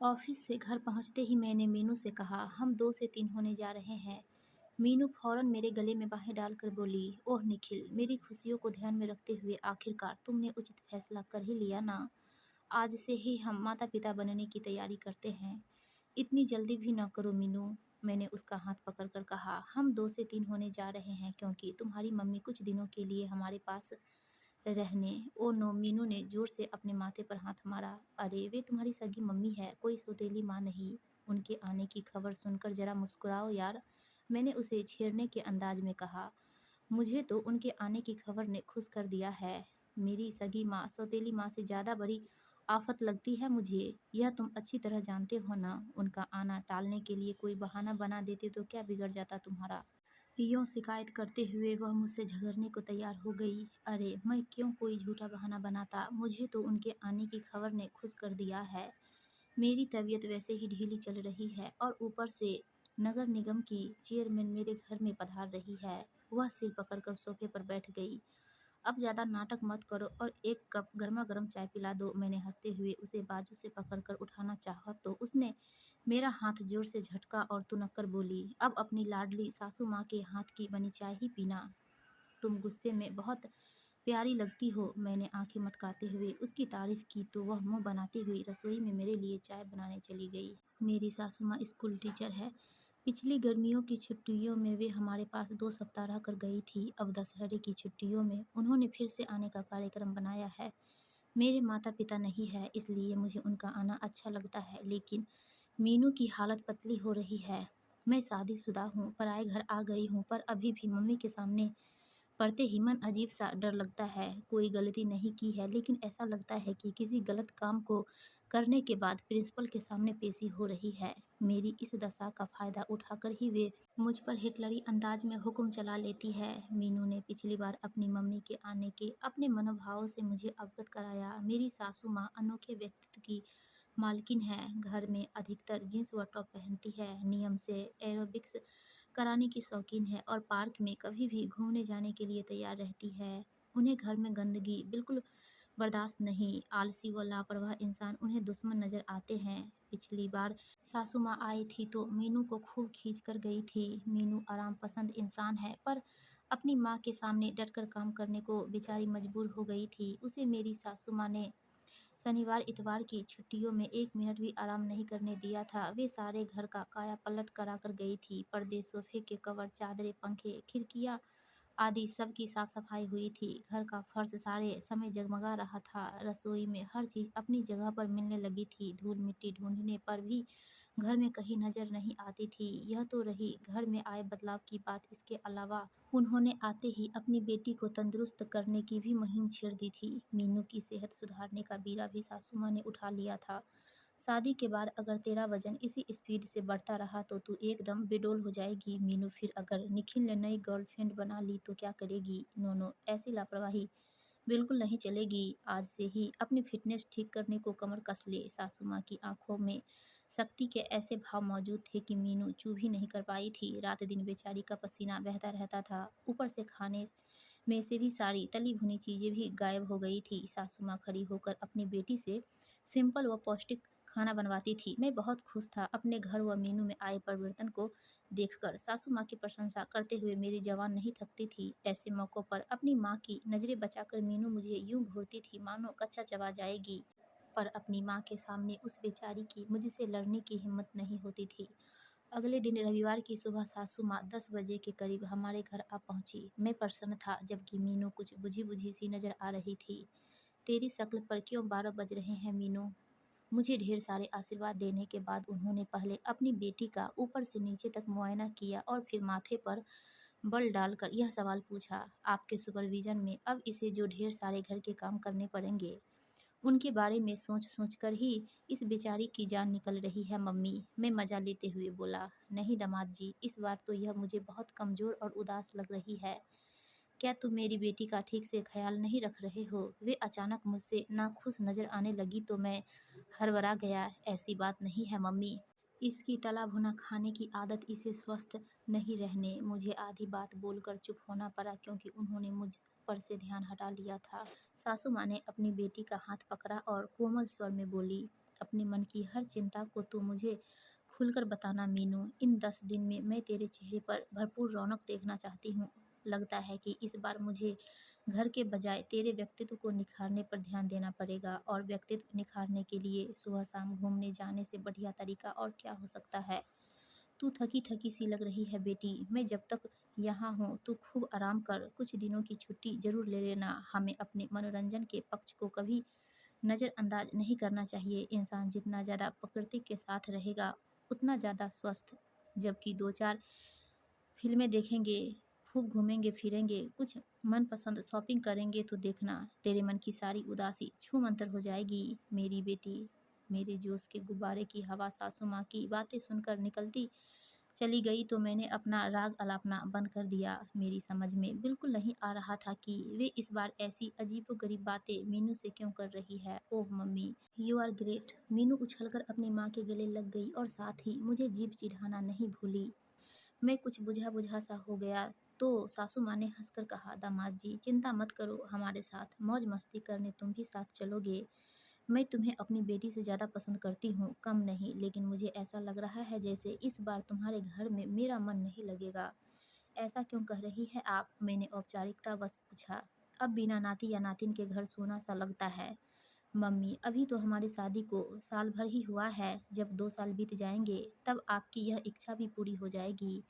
Office से घर पहुंचते ही मैंने मीनू से कहा, हम 2 से 3 होने जा रहे हैं। मीनू फौरन मेरे गले में बाहें डालकर बोली, ओह निखिल, मेरी खुशियों को ध्यान में रखते हुए आखिरकार तुमने उचित फैसला कर ही लिया ना। आज से ही हम माता पिता बनने की तैयारी करते हैं। इतनी जल्दी भी न करो मीनू, मैंने उसका हाथ पकड़कर कहा। हम 2 से 3 होने जा रहे हैं क्योंकि तुम्हारी मम्मी कुछ दिनों के लिए हमारे पास रहने। ओ नो, मीनू ने जोर से अपने माथे पर हाथ मारा। अरे वे तुम्हारी सगी मम्मी है, कोई सौतेली माँ नहीं। उनके आने की खबर सुनकर जरा मुस्कुराओ यार, मैंने उसे छेड़ने के अंदाज में कहा। मुझे तो उनके आने की खबर ने खुश कर दिया है। मेरी सगी माँ सौतेली माँ से ज़्यादा बड़ी आफत लगती है मुझे, यह तुम अच्छी तरह जानते हो ना। उनका आना टालने के लिए कोई बहाना बना देते तो क्या बिगड़ जाता तुम्हारा। यूँ शिकायत करते हुए वह मुझसे झगड़ने को तैयार हो गई। अरे मैं क्यों कोई झूठा बहाना बनाता, मुझे तो उनके आने की खबर ने खुश कर दिया है। मेरी तबीयत वैसे ही ढीली चल रही है और ऊपर से नगर निगम की चेयरमैन मेरे घर में पधार रही है। वह सिर पकड़कर सोफे पर बैठ गई। अब ज़्यादा नाटक मत करो और एक कप गर्मा गर्म चाय पिला दो, मैंने हंसते हुए उसे बाजू से पकड़कर उठाना चाहा तो उसने मेरा हाथ जोर से झटका और तुनक कर बोली, अब अपनी लाडली सासू माँ के हाथ की बनी चाय ही पीना। तुम गुस्से में बहुत प्यारी लगती हो, मैंने आंखें मटकाते हुए उसकी तारीफ की तो वह मुंह बनाती हुई रसोई में मेरे लिए चाय बनाने चली गई। मेरी सासू माँ स्कूल टीचर है। पिछली गर्मियों की छुट्टियों में वे हमारे पास 2 सप्ताह रह कर गई थी। अब दशहरे की छुट्टियों में उन्होंने फिर से आने का कार्यक्रम बनाया है। मेरे माता पिता नहीं है इसलिए मुझे उनका आना अच्छा लगता है, लेकिन मीनू की हालत पतली हो रही है। मैं शादीशुदा हूँ, पराए घर आ गई हूँ, पर अभी भी मम्मी के सामने पढ़ते ही मन अजीब सा डर लगता है। कोई गलती नहीं की है लेकिन ऐसा लगता है कि किसी गलत काम को करने के बाद प्रिंसिपल के सामने पेशी हो रही है। मेरी इस दशा का फ़ायदा उठाकर ही वे मुझ पर हिटलरी अंदाज में हुक्म चला लेती है। मीनू ने पिछली बार अपनी मम्मी के आने के अपने मनोभावों से मुझे अवगत कराया। मेरी सासू माँ अनोखे व्यक्तित्व की मालकिन है। घर में अधिकतर जींस व टॉप पहनती है, नियम से एरोबिक्स कराने की शौकीन है और पार्क में कभी भी घूमने जाने के लिए तैयार रहती है। उन्हें घर में गंदगी बिल्कुल बर्दाश्त नहीं। आलसी व लापरवाह इंसान उन्हें दुश्मन नज़र आते हैं। पिछली बार सासू माँ आई थी तो मीनू को खूब खींच कर गई थी। मीनू आराम पसंद इंसान है पर अपनी माँ के सामने डटकर काम करने को बेचारी मजबूर हो गई थी। उसे मेरी सासू माँ ने शनिवार इतवार की छुट्टियों में 1 मिनट भी आराम नहीं करने दिया था। वे सारे घर का काया पलट करा कर गई थी। पर्दे, सोफे के कवर, चादरें, पंखे, खिड़कियाँ आदि सब की साफ सफाई हुई थी। घर का फर्श सारे समय जगमगा रहा था। रसोई में हर चीज़ अपनी जगह पर मिलने लगी थी। धूल मिट्टी ढूंढने पर भी घर में कहीं नजर नहीं आती थी। यह तो रही घर में आए बदलाव की बात, इसके अलावा उन्होंने आते ही अपनी बेटी को तंदुरुस्त करने की भी मुहिम छेड़ दी थी। मीनू की सेहत सुधारने का बीड़ा भी सासू माँ ने उठा लिया था। शादी के बाद अगर तेरा वजन इसी स्पीड से बढ़ता रहा तो तू एकदम बेडौल हो जाएगी मीनू। फिर अगर निखिल ने नई गर्लफ्रेंड बना ली तो क्या करेगी। नो नो, ऐसी लापरवाही बिल्कुल नहीं चलेगी। आज से ही अपनी फिटनेस ठीक करने को कमर कस ले। सासू माँ की आंखों में शक्ति के ऐसे भाव मौजूद थे कि मीनू चुप ही नहीं कर पाई थी। रात दिन बेचारी का पसीना बहता रहता था। ऊपर से खाने में से भी सारी तली भुनी चीज़ें भी गायब हो गई थी। सासू माँ खड़ी होकर अपनी बेटी से सिंपल व पौष्टिक खाना बनवाती थी। मैं बहुत खुश था अपने घर व मीनू में आए परिवर्तन को देखकर। सासू माँ की प्रशंसा करते हुए मेरी जबान नहीं थकती थी। ऐसे मौक़ों पर अपनी माँ की नज़रें बचाकर मीनू मुझे यूँ घूरती थी मानो कच्चा चबा जाएगी। पर अपनी माँ के सामने उस बेचारी की मुझसे लड़ने की हिम्मत नहीं होती थी। अगले दिन रविवार की सुबह सासू माँ 10 बजे के करीब हमारे घर आ पहुँची। मैं प्रसन्न था जबकि मीनू कुछ बुझी-बुझी सी नज़र आ रही थी। तेरी शक्ल पर क्यों 12 बज रहे हैं मीनू? मुझे ढेर सारे आशीर्वाद देने के बाद उन्होंने पहले अपनी बेटी का ऊपर से नीचे तक मुआयना किया और फिर माथे पर बल डालकर यह सवाल पूछा, आपके सुपरविजन में अब इसे जो ढेर सारे घर के काम करने पड़ेंगे, उनके बारे में सोच-सोच कर ही इस बेचारी की जान निकल रही है मम्मी। मैं मज़ा लेते हुए बोला, नहीं दामाद जी, इस बार तो यह मुझे बहुत कमज़ोर और उदास लग रही है। क्या तुम मेरी बेटी का ठीक से ख्याल नहीं रख रहे हो? वे अचानक मुझसे नाखुश नज़र आने लगी तो मैं हड़बड़ा गया। ऐसी बात नहीं है मम्मी। इसकी तला भुना खाने की आदत इसे स्वस्थ नहीं रहने। मुझे आधी बात बोलकर चुप होना पड़ा क्योंकि उन्होंने मुझ पर से ध्यान हटा लिया था। सासू माँ ने अपनी बेटी का हाथ पकड़ा और कोमल स्वर में बोली, अपने मन की हर चिंता को तू मुझे खुलकर बताना मीनू। इन 10 दिन में मैं तेरे चेहरे पर भरपूर रौनक देखना चाहती हूँ। लगता है कि इस बार मुझे घर के बजाय तेरे व्यक्तित्व को निखारने पर ध्यान देना पड़ेगा, और व्यक्तित्व निखारने के लिए सुबह शाम घूमने जाने से बढ़िया तरीका और क्या हो सकता है। तू थकी थकी सी लग रही है बेटी, मैं जब तक यहाँ हूँ तू खूब आराम कर, कुछ दिनों की छुट्टी जरूर ले लेना। हमें अपने मनोरंजन के पक्ष को कभी नज़रअंदाज नहीं करना चाहिए। इंसान जितना ज़्यादा प्रकृति के साथ रहेगा उतना ज़्यादा स्वस्थ। जबकि 2-4 फिल्में देखेंगे, खूब घूमेंगे फिरेंगे, कुछ मनपसंद शॉपिंग करेंगे तो देखना तेरे मन की सारी उदासी छूमंतर हो जाएगी। मेरी बेटी, मेरे जोश के गुब्बारे की हवा सासू माँ की बातें सुनकर निकलती चली गई तो मैंने अपना राग अलापना बंद कर दिया। मेरी समझ में बिल्कुल नहीं आ रहा था कि वे इस बार ऐसी अजीबोगरीब बातें मीनू से क्यों कर रही है। Oh mummy, you are great. Meenu उछलकर अपनी माँ के गले लग गई और साथ ही मुझे जीभ चिढ़ाना नहीं भूली। मैं कुछ बुझा बुझा सा हो गया तो सासू माँ ने हंसकर कहा, दामाद जी चिंता मत करो, हमारे साथ मौज मस्ती करने तुम भी साथ चलोगे। मैं तुम्हें अपनी बेटी से ज़्यादा पसंद करती हूँ, कम नहीं, लेकिन मुझे ऐसा लग रहा है जैसे इस बार तुम्हारे घर में मेरा मन नहीं लगेगा। ऐसा क्यों कह रही है आप? मैंने औपचारिकतावश पूछा। अब बिना नाती या नातिन के घर सूना सा लगता है। मम्मी, अभी तो हमारी शादी को साल भर ही हुआ है, जब 2 साल बीत जाएंगे तब आपकी यह इच्छा भी पूरी हो जाएगी।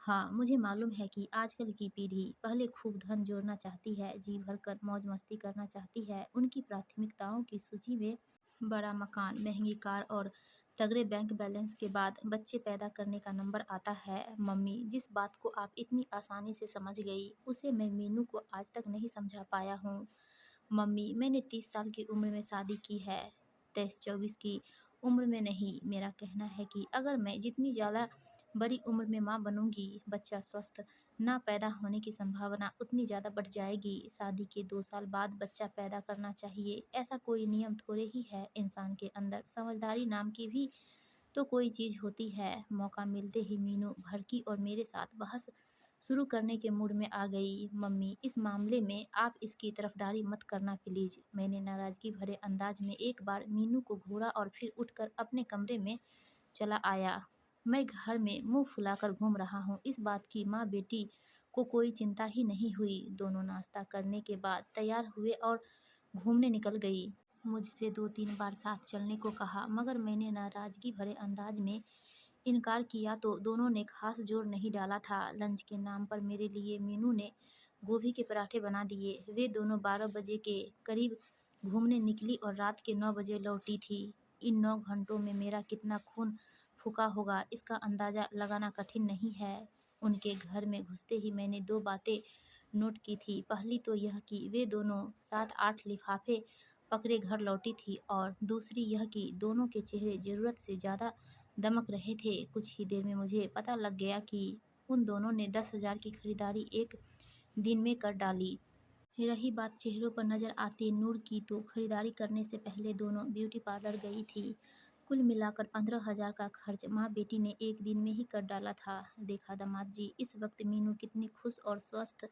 हाँ, मुझे मालूम है कि आजकल की पीढ़ी पहले खूब धन जोड़ना चाहती है, जी भरकर मौज मस्ती करना चाहती है। उनकी प्राथमिकताओं की सूची में बड़ा मकान, महंगी कार और तगड़े बैंक बैलेंस के बाद बच्चे पैदा करने का नंबर आता है। मम्मी, जिस बात को आप इतनी आसानी से समझ गई उसे मैं मीनू को आज तक नहीं समझा पाया हूँ। मम्मी, मैंने 30 साल की उम्र में शादी की है, 23-24 की उम्र में नहीं। मेरा कहना है कि अगर मैं जितनी ज़्यादा बड़ी उम्र में माँ बनूंगी, बच्चा स्वस्थ ना पैदा होने की संभावना उतनी ज़्यादा बढ़ जाएगी। शादी के 2 साल बाद बच्चा पैदा करना चाहिए, ऐसा कोई नियम थोड़े ही है। इंसान के अंदर समझदारी नाम की भी तो कोई चीज़ होती है। मौका मिलते ही मीनू भड़की और मेरे साथ बहस शुरू करने के मूड में आ गई। मम्मी, इस मामले में आप इसकी तरफदारी मत करना प्लीज़। मैंने नाराज़गी भरे अंदाज में एक बार मीनू को घूरा और फिर उठकर अपने कमरे में चला आया। मैं घर में मुंह फुलाकर घूम रहा हूँ, इस बात की माँ बेटी को कोई चिंता ही नहीं हुई। दोनों नाश्ता करने के बाद तैयार हुए और घूमने निकल गई। मुझसे 2-3 बार साथ चलने को कहा, मगर मैंने नाराज़गी भरे अंदाज में इनकार किया तो दोनों ने खास जोर नहीं डाला था। लंच के नाम पर मेरे लिए मीनू ने गोभी के पराठे बना दिए। वे दोनों 12 बजे के करीब घूमने निकली और रात के 9 बजे लौटी थी। इन 9 घंटों में मेरा कितना खून फूका होगा इसका अंदाज़ा लगाना कठिन नहीं है। उनके घर में घुसते ही मैंने 2 बातें नोट की थी। पहली तो यह कि वे दोनों 7-8 लिफाफे पकड़े घर लौटी थी, और दूसरी यह कि दोनों के चेहरे ज़रूरत से ज़्यादा दमक रहे थे। कुछ ही देर में मुझे पता लग गया कि उन दोनों ने 10,000 की खरीदारी एक दिन में कर डाली। रही बात चेहरों पर नज़र आते नूर की, तो खरीदारी करने से पहले दोनों ब्यूटी पार्लर गई थी। कुल मिलाकर 15,000 का खर्च माँ बेटी ने एक दिन में ही कर डाला था। देखा दामाद जी, इस वक्त मीनू कितनी खुश और स्वस्थ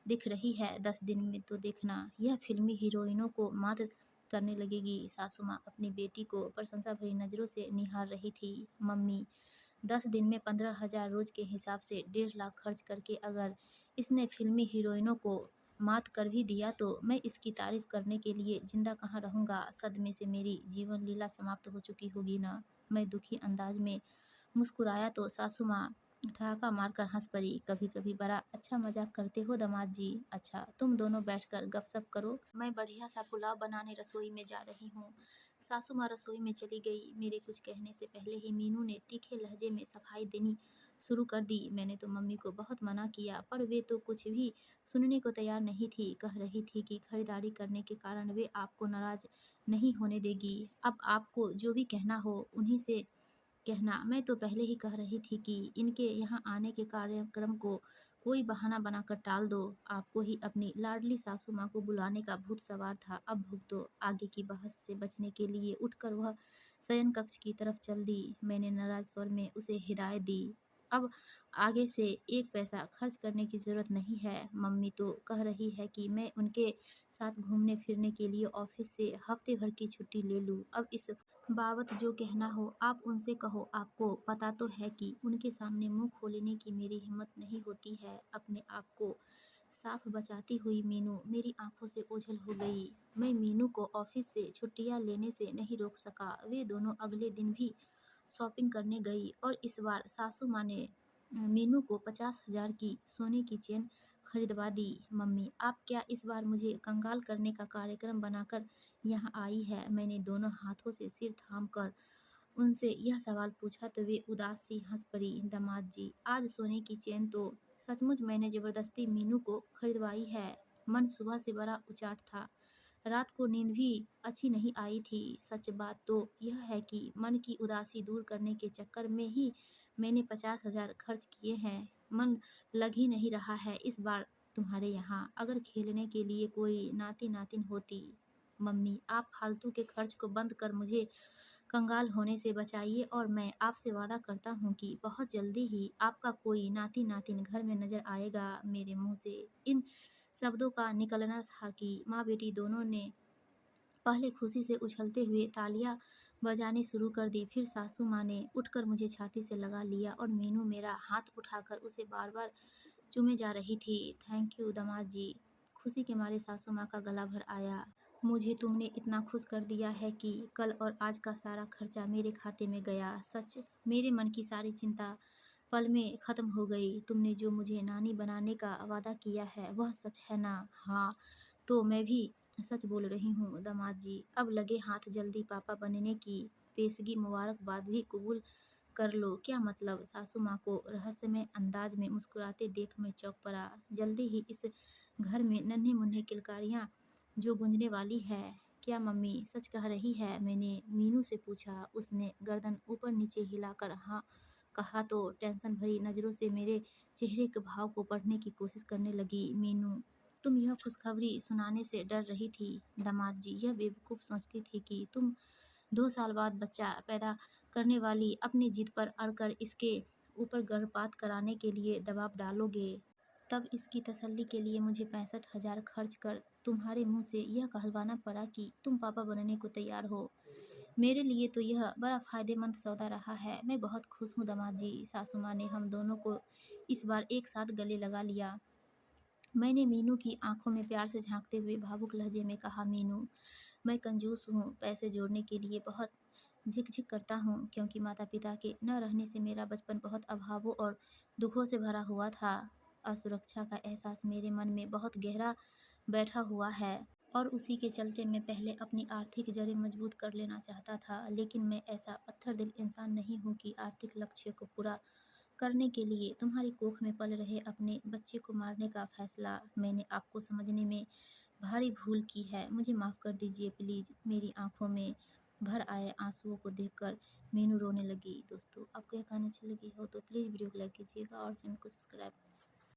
दिख रही है। 10 दिन में तो देखना यह फिल्मी हीरोइनों को मात करने लगेगी। सासू माँ अपनी बेटी को प्रशंसा भरी नज़रों से निहार रही थी। मम्मी, 10 दिन में 15,000 रोज के हिसाब से 1.5 लाख खर्च करके अगर इसने फिल्मी हीरोइनों को मात कर भी दिया तो मैं इसकी तारीफ करने के लिए जिंदा कहाँ रहूँगा। सदमे से मेरी जीवन लीला समाप्त हो चुकी होगी ना। मैं दुखी अंदाज में मुस्कुराया तो सासू माँ ठहाका मारकर हंस पड़ी। कभी कभी बड़ा अच्छा मजाक करते हो दामाद जी। अच्छा, तुम दोनों बैठकर गपशप करो, मैं बढ़िया सा पुलाव बनाने रसोई में जा रही हूँ। सासू माँ रसोई में चली गई। मेरे कुछ कहने से पहले ही मीनू ने तीखे लहजे में सफाई देनी शुरू कर दी। मैंने तो मम्मी को बहुत मना किया, पर वे तो कुछ भी सुनने को तैयार नहीं थी। कह रही थी कि खरीदारी करने के कारण वे आपको नाराज नहीं होने देगी। अब आपको जो भी कहना हो उन्हीं से कहना। मैं तो पहले ही कह रही थी कि इनके यहाँ आने के कार्यक्रम को कोई बहाना बनाकर टाल दो। आपको ही अपनी लाडली सासू माँ को बुलाने का भूत सवार था। अब भुगतो। आगे की बहस से बचने के लिए उठकर वह शयन कक्ष की तरफ चल दी। मैंने नाराज स्वर में उसे हिदायत दी, अब आगे से एक पैसा खर्च करने की ज़रूरत नहीं है। मम्मी तो कह रही है कि मैं उनके साथ घूमने-फिरने के लिए ऑफ़िस से हफ़्ते भर की छुट्टी ले लूँ। अब इस बाबत जो कहना हो आप उनसे कहो। आपको पता तो है कि उनके सामने मुँह खोलने की मेरी हिम्मत नहीं होती है। अपने आप को साफ बचाती हुई मीनू मेरी आंखों से ओझल हो गई। मैं मीनू को ऑफिस से छुट्टियां लेने से नहीं रोक सका। वे दोनों अगले दिन भी शॉपिंग करने गई और इस बार सासू माँ ने मीनू को 50,000 की सोने की चेन खरीदवा दी। मम्मी, आप क्या इस बार मुझे कंगाल करने का कार्यक्रम बनाकर यहाँ आई है? मैंने दोनों हाथों से सिर थाम कर उनसे यह सवाल पूछा तो वे उदास सी हंस पड़ी। दामाद जी, आज सोने की चेन तो सचमुच मैंने जबरदस्ती मीनू को खरीदवाई है। मन सुबह से बड़ा उचाट था। रात को नींद भी अच्छी नहीं आई थी। सच बात तो यह है कि मन की उदासी दूर करने के चक्कर में ही मैंने 50,000 खर्च किए हैं। मन लग ही नहीं रहा है इस बार तुम्हारे यहाँ। अगर खेलने के लिए कोई नाती नातिन होती। मम्मी, आप फालतू के खर्च को बंद कर मुझे कंगाल होने से बचाइए और मैं आपसे वादा करता हूँ कि बहुत जल्दी ही आपका कोई नाती नातिन घर में नजर आएगा। मेरे मुंह से इन शब्दों का निकलना था कि माँ बेटी दोनों ने पहले खुशी से उछलते हुए तालियां बजानी शुरू कर दी। फिर सासू माँ ने उठकर मुझे छाती से लगा लिया और मीनू मेरा हाथ उठाकर उसे बार बार चूमे जा रही थी। थैंक यू दामाद जी। खुशी के मारे सासू माँ का गला भर आया। मुझे तुमने इतना खुश कर दिया है कि कल और आज का सारा खर्चा मेरे खाते में गया। सच, मेरे मन की सारी चिंता पल में ख़त्म हो गई। तुमने जो मुझे नानी बनाने का वादा किया है वह सच है ना? हाँ, तो मैं भी सच बोल रही हूँ दामाद जी। अब लगे हाथ जल्दी पापा बनने की पेशगी मुबारकबाद भी कबूल कर लो। क्या मतलब? सासू माँ को रहस्यमय अंदाज में मुस्कुराते देख मैं चौंक पड़ा। जल्दी ही इस घर में नन्हे मुन्ने किलकारियाँ जो गूंजने वाली है। क्या मम्मी सच कह रही है? मैंने मीनू से पूछा। उसने गर्दन ऊपर नीचे हिलाकर हाँ कहा तो टेंशन भरी नज़रों से मेरे चेहरे के भाव को पढ़ने की कोशिश करने लगी। मीनू, तुम यह खुशखबरी सुनाने से डर रही थी। दामाद जी, यह बेवकूफ़ सोचती थी कि तुम 2 साल बाद बच्चा पैदा करने वाली अपनी जिद पर अड़कर इसके ऊपर गर्भपात कराने के लिए दबाव डालोगे। तब इसकी तसल्ली के लिए मुझे 65,000 खर्च कर तुम्हारे मुंह से यह कहलवाना पड़ा कि तुम पापा बनने को तैयार हो। मेरे लिए तो यह बड़ा फ़ायदेमंद सौदा रहा है। मैं बहुत खुश हूँ दामाद जी। सासू माँ ने हम दोनों को इस बार एक साथ गले लगा लिया। मैंने मीनू की आंखों में प्यार से झांकते हुए भावुक लहजे में कहा, मीनू, मैं कंजूस हूँ। पैसे जोड़ने के लिए बहुत झिक-झिक करता हूँ क्योंकि माता-पिता के न रहने से मेरा बचपन बहुत अभावों और दुखों से भरा हुआ था। असुरक्षा का एहसास मेरे मन में बहुत गहरा बैठा हुआ है और उसी के चलते मैं पहले अपनी आर्थिक जड़ें मजबूत कर लेना चाहता था। लेकिन मैं ऐसा पत्थर दिल इंसान नहीं हूँ कि आर्थिक लक्ष्य को पूरा करने के लिए तुम्हारी कोख में पल रहे अपने बच्चे को मारने का फैसला। मैंने आपको समझने में भारी भूल की है। मुझे माफ़ कर दीजिए प्लीज़। मेरी आंखों में भर आए आंसुओं को देखकर मीनू रोने लगी। दोस्तों, आपको यह कहानी अच्छी लगी हो तो प्लीज़ वीडियो को लाइक कीजिएगा और चैनल को सब्सक्राइब